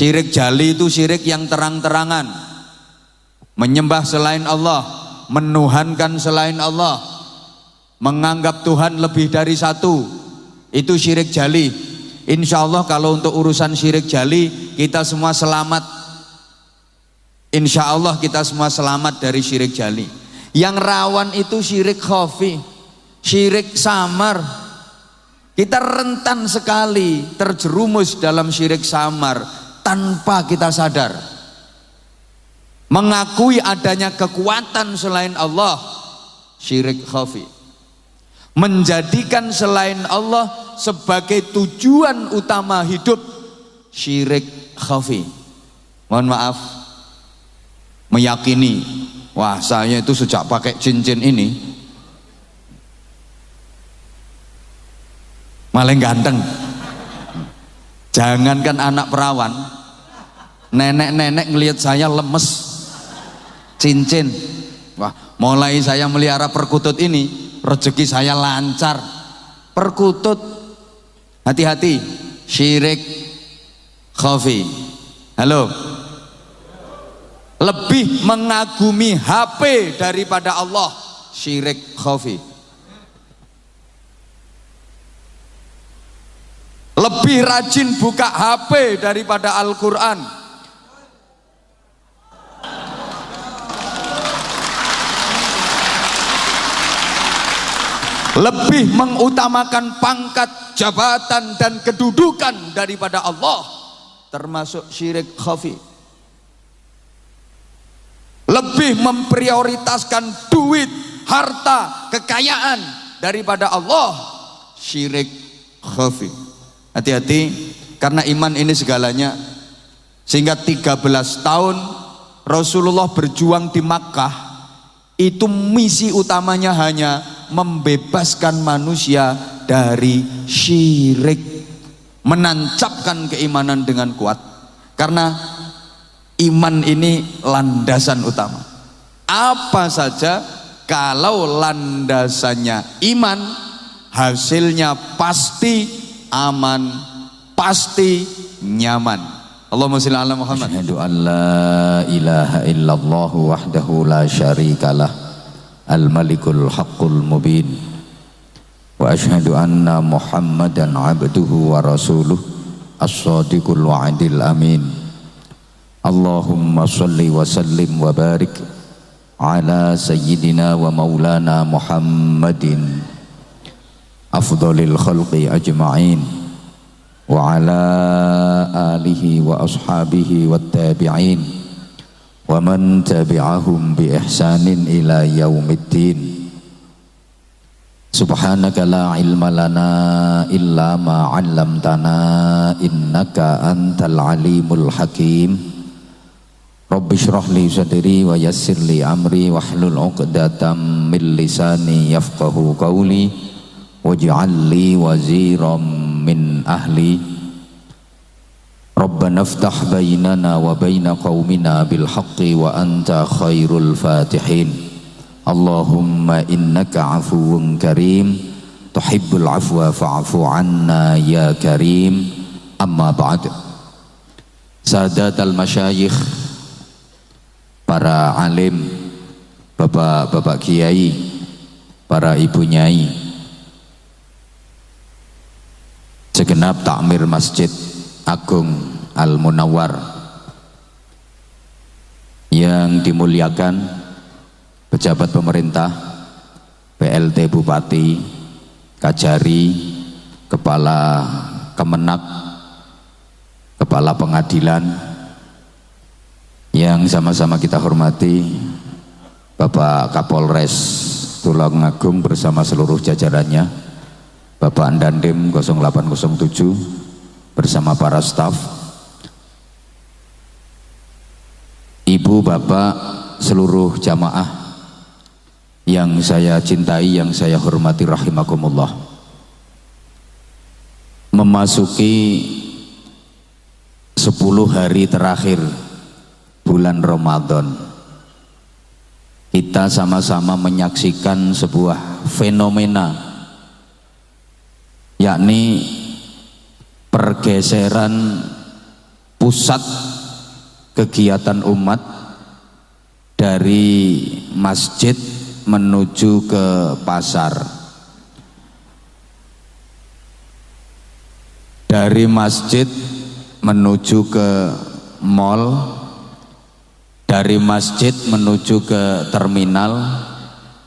Syirik jali itu syirik yang terang-terangan, menyembah selain Allah, menuhankan selain Allah, menganggap Tuhan lebih dari satu, itu syirik jali. Insya Allah kalau untuk urusan syirik jali kita semua selamat. Insya Allah kita semua selamat dari syirik jali. Yang rawan itu syirik khafi, syirik samar. Kita rentan sekali terjerumus dalam syirik samar tanpa kita sadar. Mengakui adanya kekuatan selain Allah, syirik khafi. Menjadikan selain Allah sebagai tujuan utama hidup, syirik khafi. Mohon maaf, meyakini, wah saya itu sejak pakai cincin ini malah ganteng. Jangankan anak perawan, nenek-nenek ngelihat saya lemes, cincin, wah mulai saya melihara perkutut ini rezeki saya lancar. Perkutut, hati-hati, syirik khafi. Halo, lebih mengagumi HP daripada Allah, syirik khafi. Lebih rajin buka HP daripada Al-Quran, lebih mengutamakan pangkat, jabatan dan kedudukan daripada Allah, termasuk syirik khafi. Lebih memprioritaskan duit, harta, kekayaan daripada Allah, syirik khafi. Hati-hati, karena iman ini segalanya. Sehingga 13 tahun Rasulullah berjuang di Makkah, itu misi utamanya hanya membebaskan manusia dari syirik, menancapkan keimanan dengan kuat. Karena iman ini landasan utama. Apa saja kalau landasannya iman, hasilnya pasti aman, pasti nyaman. Allahumma shalli ala Muhammad. Asyhadu an la ilaha illallah wahdahu la syarikalah al-malikul haqqul mubin, wa asyhadu anna Muhammadan abduhu wa rasuluh as-sadiqul wa'adil amin. Allahumma salli wa sallim wa barik ala sayyidina wa maulana Muhammadin afdhalil khalqi ajma'in wa ala alihi wa ashabihi wat tabi'in wa man tabi'ahum bi ihsanin ila yaumiddin. Subhanaka la ilma lana illa ma 'allamtana innaka antal alimul hakim. Rabbi shrah li sadri wa yassir li amri wahlul 'uqdatam min lisani yafqahu qawli waj'al li waziran min ahli. Rabbana iftah bainana wa baina qaumina bil haqqi wa anta khairul fatihin. Allahumma innaka afuwun karim tuhibbul afwa fa'fu anna ya karim. Amma ba'd. Sadatul masyayikh, para alim, bapak-bapak kiai, para ibu nyai, segenap takmir Masjid Agung Al-Munawwar yang dimuliakan pejabat pemerintah, PLT Bupati, Kajari, Kepala Kemenak, Kepala Pengadilan, yang sama-sama kita hormati Bapak Kapolres Tulungagung bersama seluruh jajarannya, Bapak Andandim 0807 bersama para staf, ibu, bapak, seluruh jamaah yang saya cintai, yang saya hormati rahimakumullah. Memasuki 10 hari terakhir bulan Ramadan, kita sama-sama menyaksikan sebuah fenomena, yakni pergeseran pusat kegiatan umat dari masjid menuju ke pasar, dari masjid menuju ke mall, dari masjid menuju ke terminal,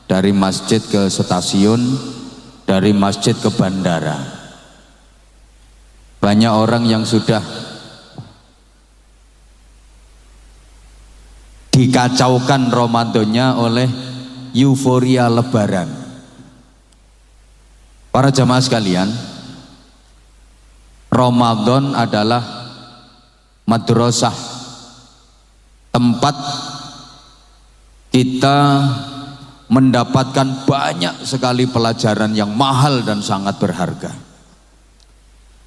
dari masjid ke stasiun, dari masjid ke bandara. Banyak orang yang sudah dikacaukan Ramadannya oleh euforia lebaran. Para jamaah sekalian, Ramadan adalah madrasah, tempat kita mendapatkan banyak sekali pelajaran yang mahal dan sangat berharga.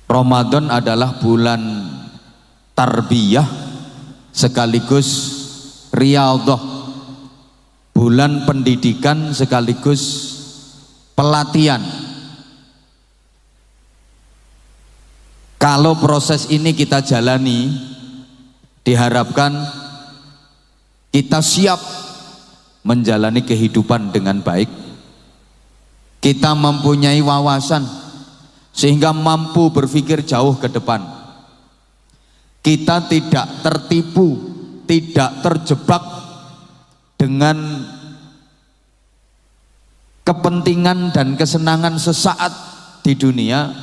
Ramadan adalah bulan tarbiyah sekaligus riyadhah, bulan pendidikan sekaligus pelatihan. Kalau proses ini kita jalani, diharapkan kita siap menjalani kehidupan dengan baik. Kita mempunyai wawasan sehingga mampu berpikir jauh ke depan. Kita tidak tertipu, tidak terjebak dengan kepentingan dan kesenangan sesaat di dunia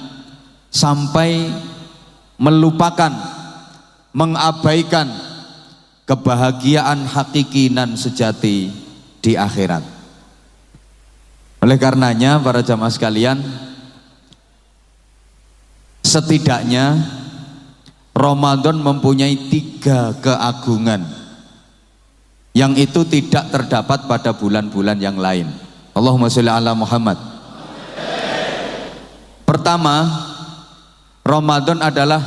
sampai melupakan, mengabaikan kebahagiaan hakiki dan sejati di akhirat. Oleh karenanya para jamaah sekalian, setidaknya Ramadan mempunyai 3 keagungan yang itu tidak terdapat pada bulan-bulan yang lain. Allahumma sholli ala Muhammad. Pertama, Ramadan adalah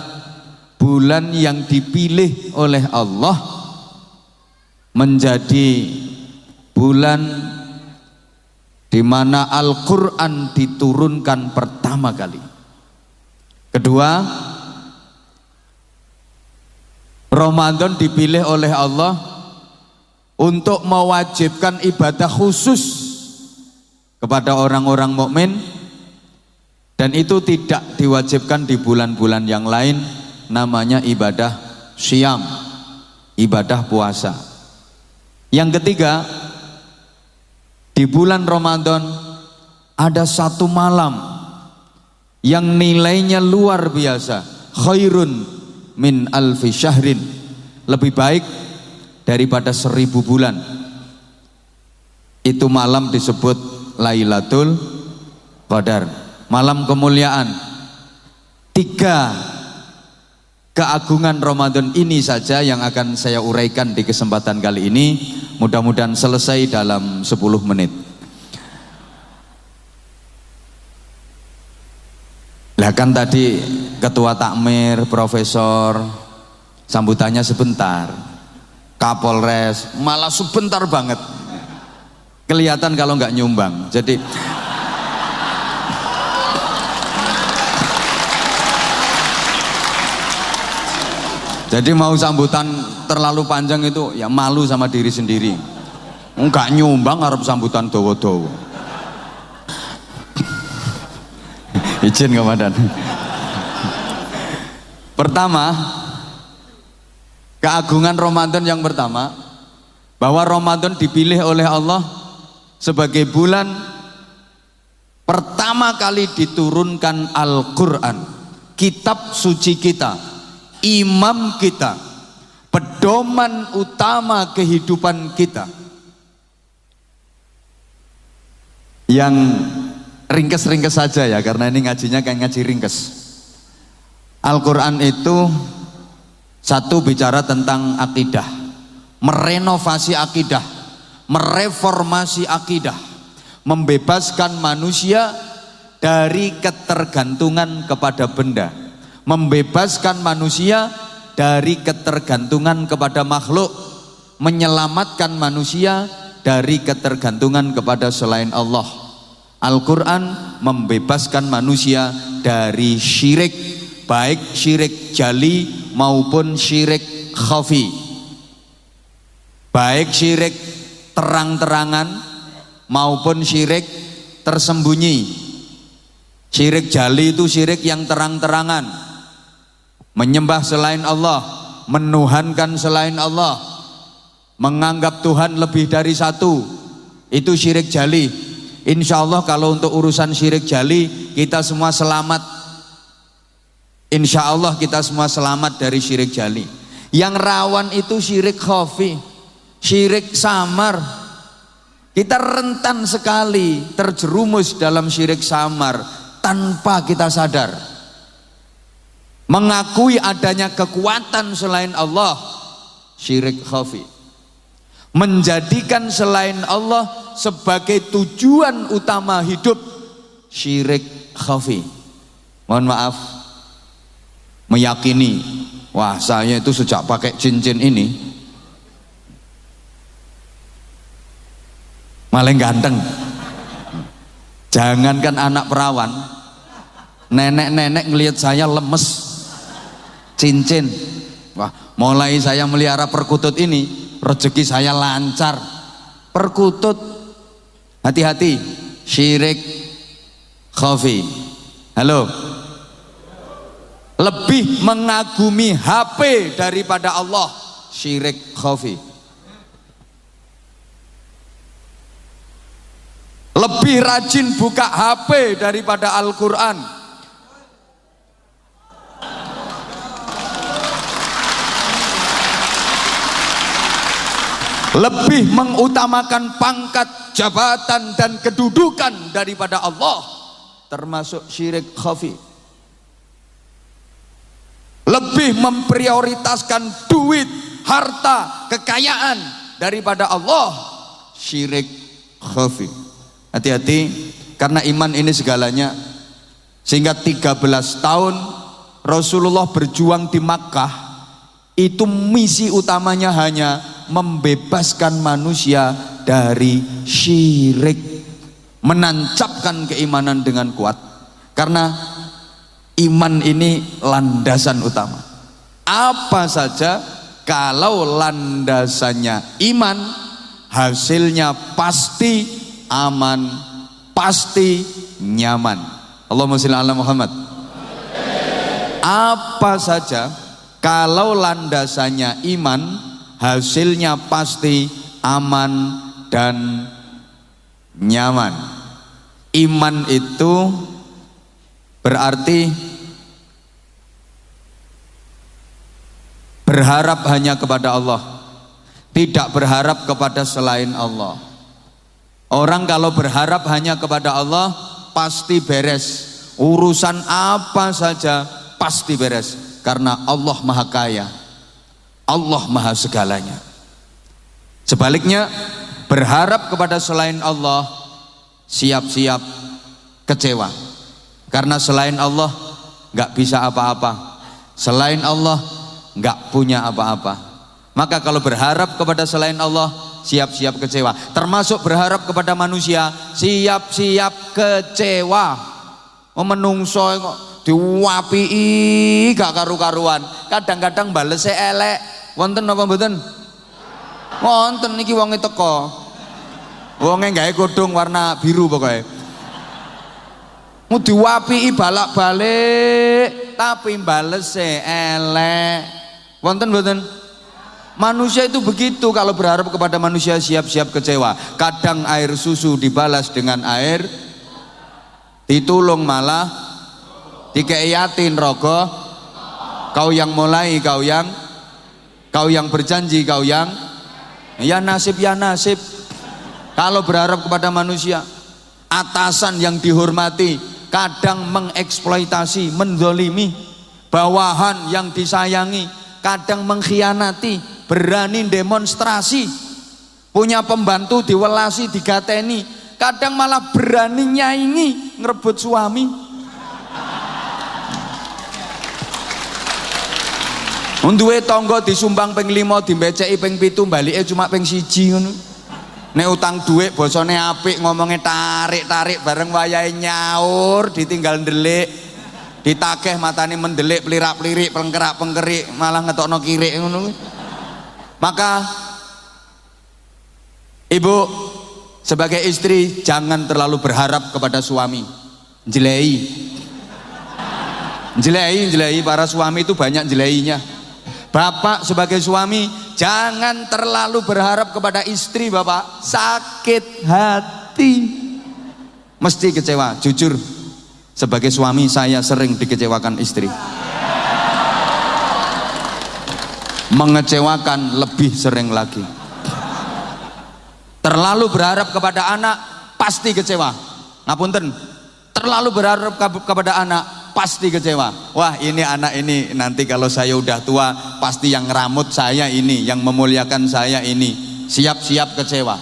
bulan yang dipilih oleh Allah menjadi bulan di mana Al-Quran diturunkan pertama kali. Kedua, Ramadan dipilih oleh Allah untuk mewajibkan ibadah khusus kepada orang-orang mukmin, dan itu tidak diwajibkan di bulan-bulan yang lain, namanya ibadah syiyam, ibadah puasa. Yang ketiga, di bulan Ramadan ada satu malam yang nilainya luar biasa, khairun min alfi syahrin, lebih baik daripada 1000 bulan. Itu malam disebut Lailatul Qadar, malam kemuliaan. 3 keagungan Ramadan ini saja yang akan saya uraikan di kesempatan kali ini. Mudah-mudahan selesai dalam 10 menit. Lah kan tadi ketua takmir, profesor, sambutannya sebentar. Kapolres malah sebentar banget. Kelihatan kalau nggak nyumbang. Jadi mau sambutan terlalu panjang itu ya malu sama diri sendiri. Enggak nyumbang harap sambutan dowo-dowo. Izin Komandan. Pertama, keagungan Ramadan yang pertama, bahwa Ramadan dipilih oleh Allah sebagai bulan pertama kali diturunkan Al-Quran, kitab suci kita, imam kita, pedoman utama kehidupan kita. Yang ringkes-ringkes saja ya, karena ini ngajinya kayak ngaji ringkes. Al-Quran itu satu, bicara tentang akidah, merenovasi akidah, mereformasi akidah, membebaskan manusia dari ketergantungan kepada benda, membebaskan manusia dari ketergantungan kepada makhluk, menyelamatkan manusia dari ketergantungan kepada selain Allah. Al-Quran membebaskan manusia dari syirik, baik syirik jali maupun syirik khafi. Baik syirik terang-terangan maupun syirik tersembunyi. Syirik jali itu syirik yang terang-terangan, menyembah selain Allah, menuhankan selain Allah, menganggap Tuhan lebih dari satu, itu syirik jali. Insya Allah kalau untuk urusan syirik jali kita semua selamat. Insya Allah kita semua selamat dari syirik jali. Yang rawan itu syirik khafi, syirik samar. Kita rentan sekali terjerumus dalam syirik samar tanpa kita sadar. Mengakui adanya kekuatan selain Allah, syirik khafi. Menjadikan selain Allah sebagai tujuan utama hidup, syirik khafi. Mohon maaf, meyakini, wah saya itu sejak pakai cincin ini malah ganteng. Jangankan anak perawan, nenek-nenek ngelihat saya lemes, cincin. Wah, mulai saya melihara perkutut ini, rezeki saya lancar. Perkutut, hati-hati, syirik khafi. Halo, lebih mengagumi HP daripada Allah, syirik khafi. Lebih rajin buka HP daripada Al-Quran. Lebih mengutamakan pangkat, jabatan, dan kedudukan daripada Allah, termasuk syirik khafi. Lebih memprioritaskan duit, harta, kekayaan daripada Allah, syirik khafi. Hati-hati, karena iman ini segalanya. Sehingga 13 tahun Rasulullah berjuang di Makkah, itu misi utamanya hanya membebaskan manusia dari syirik, menancapkan keimanan dengan kuat. Karena iman ini landasan utama. Apa saja kalau landasannya iman, hasilnya pasti aman, pasti nyaman. Allahumma sholli ala Muhammad. Apa saja kalau landasannya iman, hasilnya pasti aman dan nyaman. Iman itu berarti berharap hanya kepada Allah, tidak berharap kepada selain Allah. Orang kalau berharap hanya kepada Allah pasti beres. Urusan apa saja pasti beres. Karena Allah maha kaya, Allah maha segalanya. Sebaliknya, berharap kepada selain Allah, siap-siap kecewa. Karena selain Allah nggak bisa apa-apa, selain Allah nggak punya apa-apa. Maka kalau berharap kepada selain Allah, siap-siap kecewa. Termasuk berharap kepada manusia, siap-siap kecewa. Menungso kok diwapii gak karu-karuan. Kadang-kadang balese elek. Wonten apa mboten? Wonten niki wonge teko. Wonge gawe godhong warna biru pokoknya. Mau diwapii balak-balik tapi balese elek. Wonten mboten? Manusia itu begitu, kalau berharap kepada manusia siap-siap kecewa. Kadang air susu dibalas dengan air, ditulung malah dikeiatin rogo. Kau yang mulai, kau yang berjanji, kau yang ya nasib. Kalau berharap kepada manusia, atasan yang dihormati kadang mengeksploitasi, menzolimi. Bawahan yang disayangi kadang mengkhianati, berani demonstrasi. Punya pembantu diwelasi, digateni, kadang malah berani nyaingi ngerebut suami. Unduwe tangga disumbang ping 5, dimbeceki ping 7, balike cuma ping 1 ngono. Nek utang duit bosone apik, ngomongnya tarik-tarik, bareng wayahe nyaur ditinggal ndelik, Ditakeh matane mendelik pelirak-pelirik, pengkerak-pengkerik, malah ngetokno kirik ngono. Maka ibu sebagai istri jangan terlalu berharap kepada suami. Jelei para suami itu banyak jeleinya. Bapak sebagai suami jangan terlalu berharap kepada istri bapak, sakit hati, mesti kecewa. Jujur sebagai suami saya sering dikecewakan istri, mengecewakan lebih sering lagi. Terlalu berharap kepada anak pasti kecewa. Ngapunten, terlalu berharap kepada anak pasti kecewa. Wah, ini anak ini nanti kalau saya udah tua pasti yang ngeramut saya ini, yang memuliakan saya ini. Siap-siap kecewa.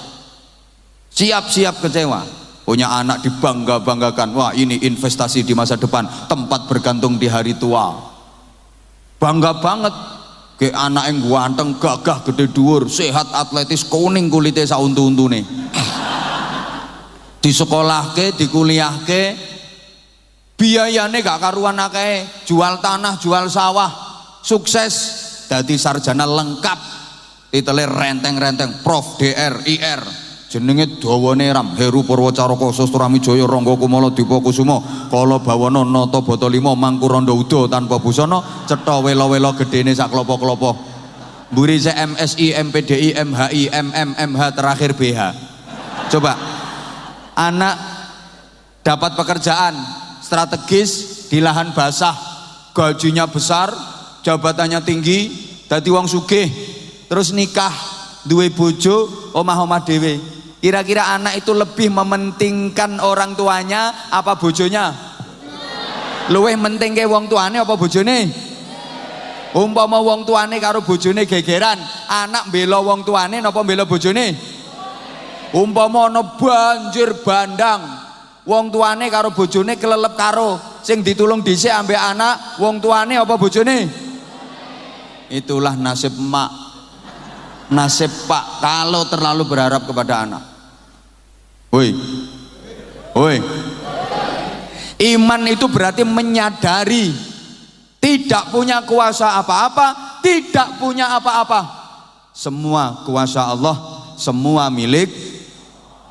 Siap-siap kecewa. Punya anak dibangga-banggakan. Wah, ini investasi di masa depan, tempat bergantung di hari tua. Bangga banget. Ke anak yang ganteng, gagah, gede dhuwur, sehat, atletis, kuning kulitnya sauntu-untune. Di sekolah ke, di kuliah ke, biayane gak karuan akeh, jual tanah, jual sawah, sukses, dadi sarjana lengkap, titele renteng-renteng, Prof, DR, IR, jenenge dawane ram, Heru Purwacaraka, Sastramijaya, Rangga Kumala, Dipa Kusuma, Kala Bawana, Nata Bata Lima, Mangkuranda Uda tanpa busana, cetha wela-wela gedene sak klopo-klopo. Mburi se MSI, MPDI, MHI, MH terakhir BH. Coba anak dapat pekerjaan strategis di lahan basah, gajinya besar, jabatannya tinggi, dadi wong sugih, terus nikah, duwe bojo, omah-omah dhewe. Kira-kira anak itu lebih mementingkan orang tuanya apa bojonya? Luwih mentingke wong tuane apa bojone? Umpama wong tuane karo bojone gegeran, anak mbela wong tuane napa mbela bojone? Umpama ana banjir bandang, wong tuane karo bojone kelelep karo, sing ditulung dhisik ambek anak, wong tuane apa bojone? Itulah nasib emak, nasib pak kalau terlalu berharap kepada anak. Woi, iman itu berarti menyadari tidak punya kuasa apa-apa, tidak punya apa-apa, semua kuasa Allah, semua milik.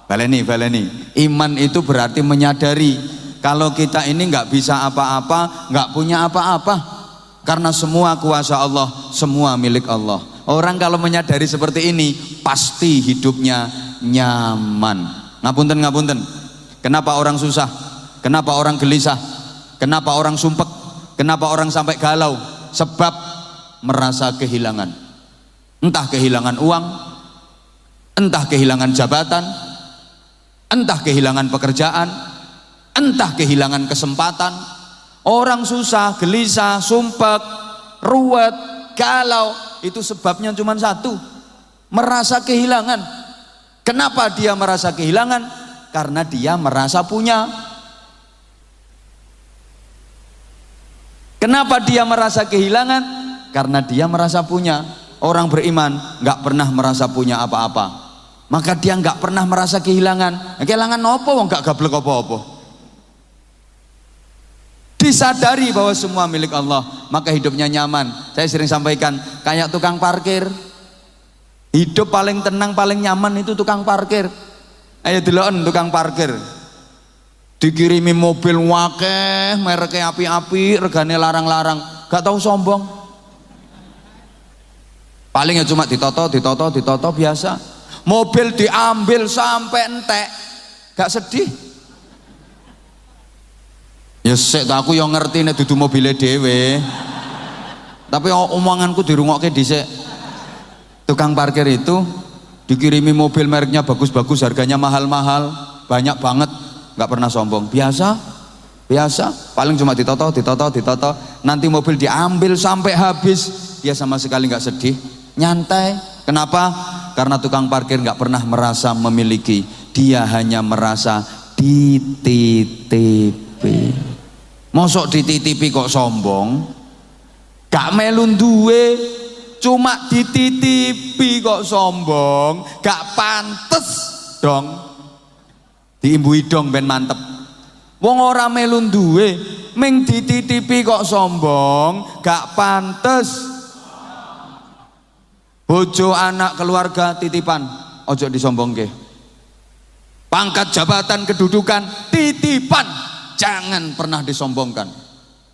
Baleni. Iman itu berarti menyadari kalau kita ini nggak bisa apa-apa, nggak punya apa-apa, karena semua kuasa Allah, semua milik Allah. Orang kalau menyadari seperti ini pasti hidupnya nyaman. Ngapunten. Kenapa orang susah? Kenapa orang gelisah? Kenapa orang sumpek? Kenapa orang sampai galau? Sebab merasa kehilangan. Entah kehilangan uang, entah kehilangan jabatan, entah kehilangan pekerjaan, entah kehilangan kesempatan. Orang susah, gelisah, sumpek, ruwet, galau, itu sebabnya cuma satu, merasa kehilangan. Kenapa dia merasa kehilangan? Karena dia merasa punya. Kenapa dia merasa kehilangan? Karena dia merasa punya. Orang beriman nggak pernah merasa punya apa-apa, maka dia nggak pernah merasa kehilangan. Kehilangan apa? Wong nggak gablek apa-apa. Disadari bahwa semua milik Allah, maka hidupnya nyaman. Saya sering sampaikan, kayak tukang parkir. Hidup paling tenang, paling nyaman itu tukang parkir. Ayo deloken tukang parkir. Dikirimi mobil wakeh, mereknya api-api, regane larang-larang, gak tahu sombong. Paling ya cuma ditoto biasa. Mobil diambil sampai entek, gak sedih. Ya sik aku yang ngerti nek dudu mobile dhewe. Tapi omonganku dirungokke dhisik. Tukang parkir itu dikirimi mobil mereknya bagus-bagus, harganya mahal-mahal, banyak banget, nggak pernah sombong, biasa, paling cuma ditoto, nanti mobil diambil sampai habis, dia sama sekali nggak sedih, nyantai. Kenapa? Karena tukang parkir nggak pernah merasa memiliki, dia hanya merasa dititipi. Mosok dititipi kok sombong? Gak melu duwe, cuma dititipi kok sombong, gak pantes dong. Diimbui dong ben mantep. Wong ora melu duwe, ming dititipi kok sombong, gak pantes. Bojo, anak, keluarga titipan, ojo disombongke. Pangkat, jabatan, kedudukan titipan, jangan pernah disombongkan.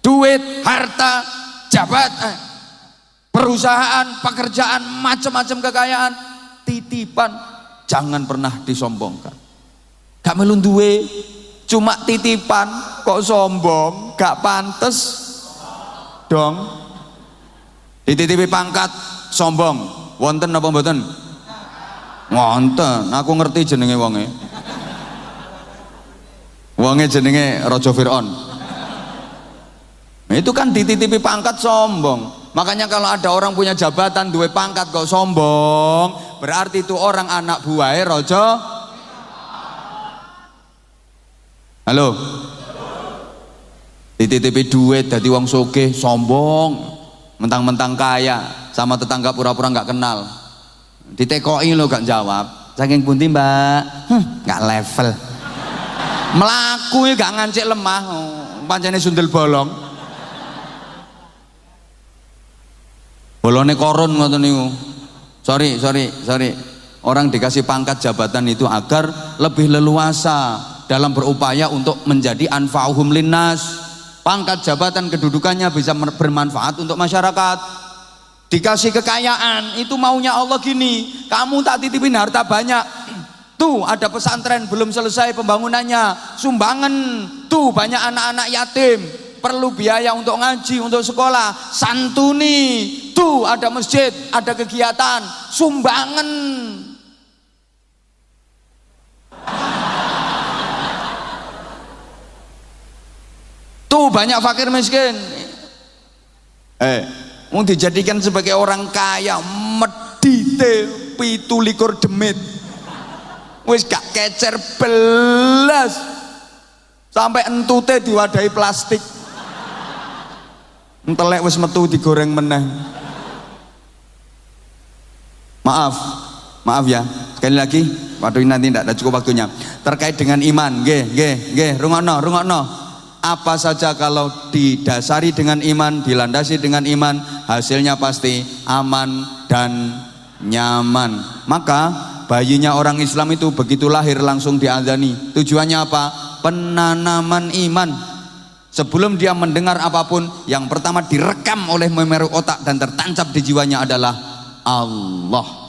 Duit, harta, jabatan, perusahaan, pekerjaan, macam-macam kekayaan titipan, jangan pernah disombongkan. Gak melu duwe, cuma titipan kok sombong, gak pantes dong. Dititipi pangkat sombong, wonten apa mboten? Wonten, aku ngerti jenenge wonge. Wonge jenenge Raja Fir'aun. Nah, itu kan dititipi pangkat sombong. Makanya kalau ada orang punya jabatan duwe pangkat kok sombong, berarti itu orang anak buahe Raja. Halo. Dititipi duit dadi wong sugih sombong, mentang-mentang kaya, sama tetangga pura-pura nggak kenal. Ditekoki lo gak jawab. Saking pundi, Mbak? Nggak level. Melaku ya gak ngancik lemah, pancene sundel bolong. Bolone koron ngoten niku. Sorry. Orang dikasih pangkat jabatan itu agar lebih leluasa dalam berupaya untuk menjadi anfa'uhum linnas. Pangkat jabatan kedudukannya bisa bermanfaat untuk masyarakat. Dikasih kekayaan itu maunya Allah gini, kamu tak titipin harta banyak, tuh ada pesantren belum selesai pembangunannya, sumbangan, tuh banyak anak-anak yatim perlu biaya untuk ngaji, untuk sekolah, santuni, tuh ada masjid, ada kegiatan, sumbangan. Tuh banyak fakir miskin. Mau dijadikan sebagai orang kaya, medite 17 demit. Wis gak kecer belas. Sampai entute diwadahi plastik. Entelek wis metu digoreng meneh. Maaf ya. Sekali lagi, waduh nanti tidak ada cukup waktunya. Terkait dengan iman, nggih, rungokno. Apa saja kalau didasari dengan iman, dilandasi dengan iman, hasilnya pasti aman dan nyaman. Maka bayinya orang Islam itu begitu lahir langsung diadzani. Tujuannya apa? Penanaman iman. Sebelum dia mendengar apapun, yang pertama direkam oleh memori otak dan tertancap di jiwanya adalah Allah.